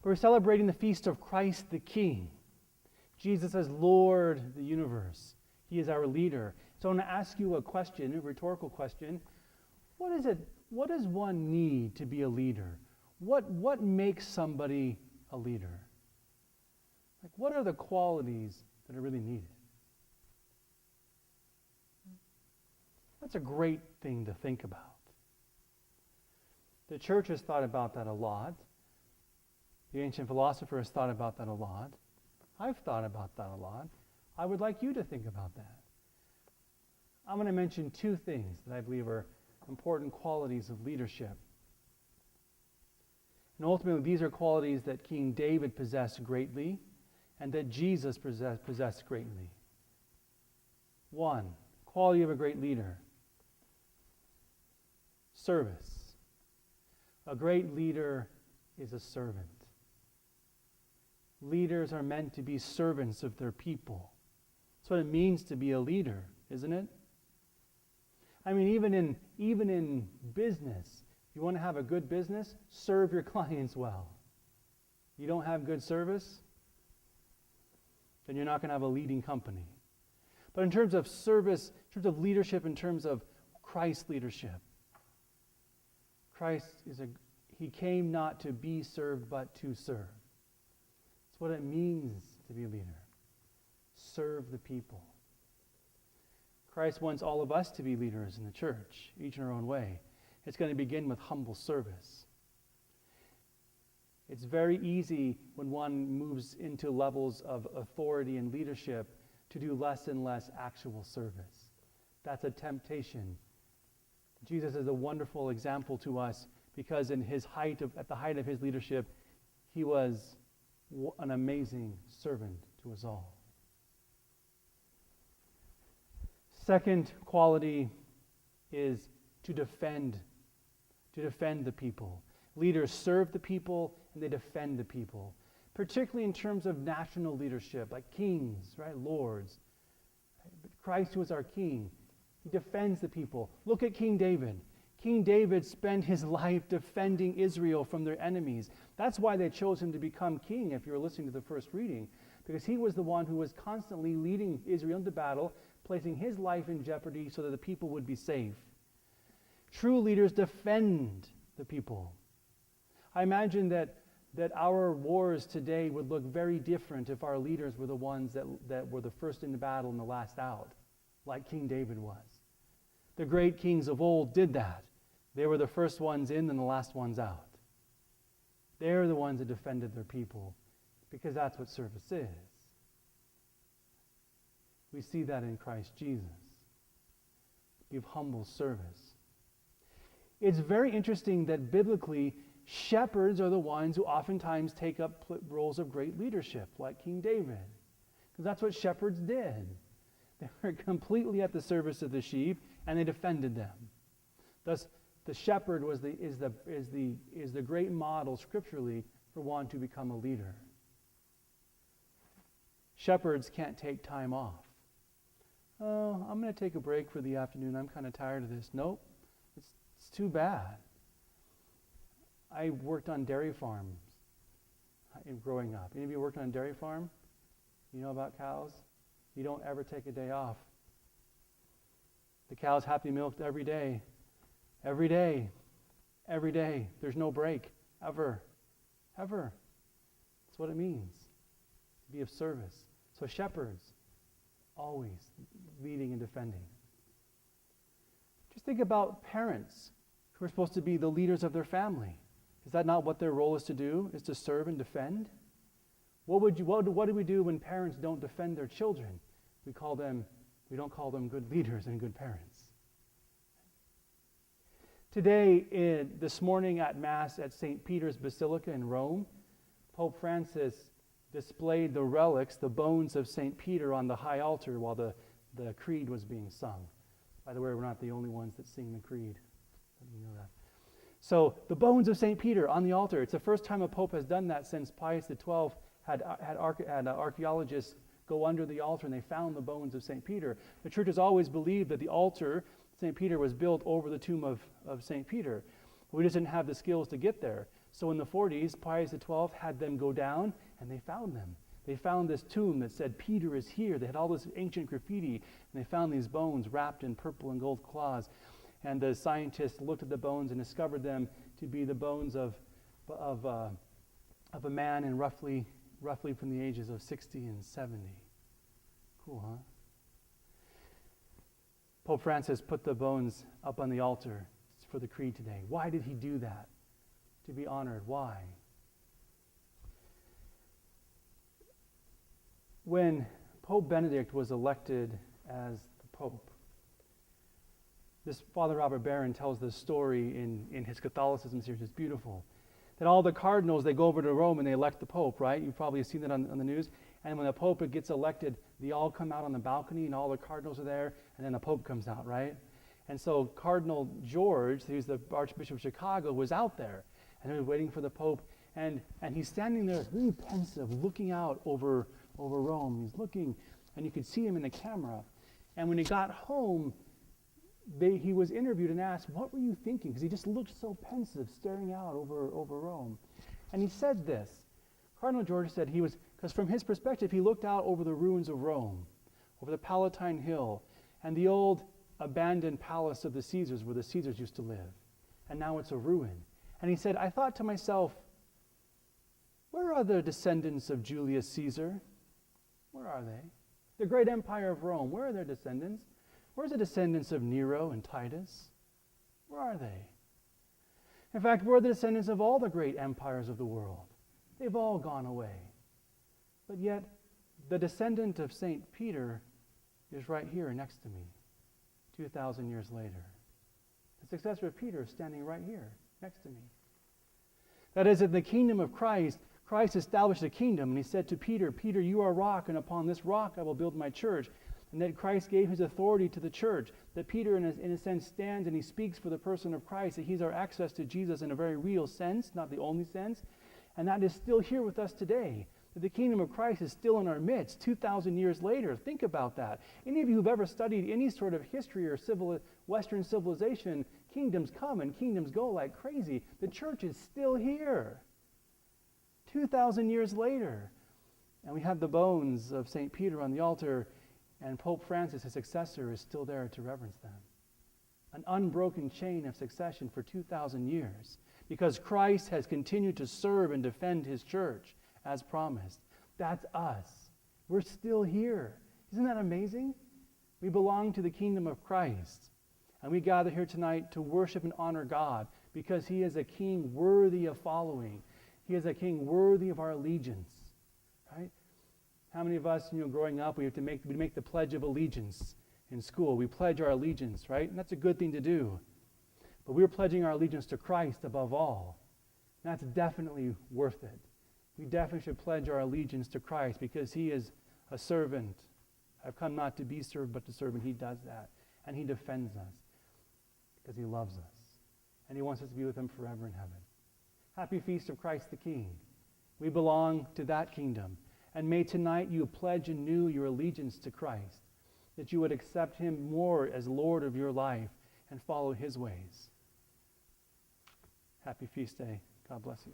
We're celebrating the feast of Christ the King. Jesus as Lord of the universe. He is our leader. So I want to ask you a question, a rhetorical question. What does one need to be a leader? What makes somebody a leader? Like, what are the qualities that are really needed? That's a great thing to think about. The church has thought about that a lot. The ancient philosopher has thought about that a lot. I've thought about that a lot. I would like you to think about that. I'm going to mention two things that I believe are important qualities of leadership. And ultimately, these are qualities that King David possessed greatly and that Jesus possessed greatly. One, quality of a great leader. Service. A great leader is a servant. Leaders are meant to be servants of their people. That's what it means to be a leader, isn't it? I mean, even in business, if you want to have a good business, serve your clients well. You don't have good service, then you're not going to have a leading company. But in terms of service, in terms of leadership, in terms of Christ's leadership, He came not to be served, but to serve. That's what it means to be a leader. Serve the people. Christ wants all of us to be leaders in the church, each in our own way. It's going to begin with humble service. It's very easy when one moves into levels of authority and leadership to do less and less actual service. That's a temptation. Jesus is a wonderful example to us because at the height of his leadership, he was an amazing servant to us all. Second quality is to defend the people. Leaders serve the people and they defend the people, particularly in terms of national leadership, like kings, right, lords. But Christ, who is our king, he defends the people. Look at King David. King David spent his life defending Israel from their enemies. That's why they chose him to become king, if you were listening to the first reading, because he was the one who was constantly leading Israel into battle, placing his life in jeopardy so that the people would be safe. True leaders defend the people. I imagine that our wars today would look very different if our leaders were the ones that were the first in the battle and the last out, like King David was. The great kings of old did that. They were the first ones in and the last ones out. They're the ones that defended their people because that's what service is. We see that in Christ Jesus. Give humble service. It's very interesting that biblically, shepherds are the ones who oftentimes take up roles of great leadership, like King David. Because that's what shepherds did. They were completely at the service of the sheep, and they defended them. Thus, the shepherd is the great model scripturally for one to become a leader. Shepherds can't take time off. Oh, I'm going to take a break for the afternoon. I'm kind of tired of this. Nope, it's too bad. I worked on dairy farms growing up. Any of you worked on a dairy farm? You know about cows? You don't ever take a day off. The cows have to be milked every day. Every day. Every day. There's no break. Ever. Ever. That's what it means. To be of service. So shepherds, always leading and defending. Just think about parents who are supposed to be the leaders of their family. Is that not what their role is to do? Is to serve and defend? What do we do when parents don't defend their children? We don't call them good leaders and good parents. Today, this morning at Mass at St. Peter's Basilica in Rome, Pope Francis displayed the relics, the bones of St. Peter on the high altar while the creed was being sung. By the way, we're not the only ones that sing the creed. You know that. So the bones of St. Peter on the altar. It's the first time a pope has done that since Pius XII had archaeologists go under the altar and they found the bones of St. Peter. The church has always believed that the altar, St. Peter, was built over the tomb of St. Peter. We just didn't have the skills to get there. So in the 40s, Pius XII had them go down, and they found them. They found this tomb that said, Peter is here. They had all this ancient graffiti, and they found these bones wrapped in purple and gold cloths. And the scientists looked at the bones and discovered them to be the bones of a man in roughly from the ages of 60 and 70. Cool, huh? Pope Francis put the bones up on the altar for the creed today. Why did he do that? To be honored. Why? When Pope Benedict was elected as the Pope, this Father Robert Barron tells this story in his Catholicism series. It's beautiful. That all the cardinals, they go over to Rome and they elect the Pope, right? You've probably seen that on the news. And when the Pope gets elected, they all come out on the balcony and all the cardinals are there, and then the Pope comes out, right? And so Cardinal George, who's the Archbishop of Chicago, was out there, and he was waiting for the Pope, and he's standing there really pensive, looking out over Rome. He's looking, and you could see him in the camera. And when he got home, he was interviewed and asked, what were you thinking? Because he just looked so pensive, staring out over Rome. And he said this. Cardinal George said because from his perspective, he looked out over the ruins of Rome, over the Palatine Hill, and the old abandoned palace of the Caesars where the Caesars used to live. And now it's a ruin. And he said, I thought to myself, where are the descendants of Julius Caesar? Where are they? The great empire of Rome, where are their descendants? Where's the descendants of Nero and Titus? Where are they? In fact, where are the descendants of all the great empires of the world? They've all gone away. But yet, the descendant of St. Peter is right here next to me, 2,000 years later. The successor of Peter is standing right here next to me. That is, in the kingdom of Christ, Christ established a kingdom, and he said to Peter, Peter, you are a rock, and upon this rock I will build my church. And that Christ gave his authority to the church, that Peter, in a sense, stands and he speaks for the person of Christ, that he's our access to Jesus in a very real sense, not the only sense. And that is still here with us today. That the kingdom of Christ is still in our midst 2,000 years later. Think about that. Any of you who've ever studied any sort of history or Western civilization, kingdoms come and kingdoms go like crazy. The church is still here 2,000 years later. And we have the bones of St. Peter on the altar, and Pope Francis, his successor, is still there to reverence them. An unbroken chain of succession for 2,000 years, because Christ has continued to serve and defend his church as promised. That's us. We're still here. Isn't that amazing? We belong to the kingdom of Christ. And we gather here tonight to worship and honor God because he is a king worthy of following. He is a king worthy of our allegiance. Right? How many of us, growing up, we make the Pledge of Allegiance in school. We pledge our allegiance, right? And that's a good thing to do. But we're pledging our allegiance to Christ above all. And that's definitely worth it. We definitely should pledge our allegiance to Christ because he is a servant. I've come not to be served, but to serve, and he does that. And he defends us because he loves us. And he wants us to be with him forever in heaven. Happy Feast of Christ the King. We belong to that kingdom. And may tonight you pledge anew your allegiance to Christ, that you would accept him more as Lord of your life and follow his ways. Happy Feast Day. God bless you.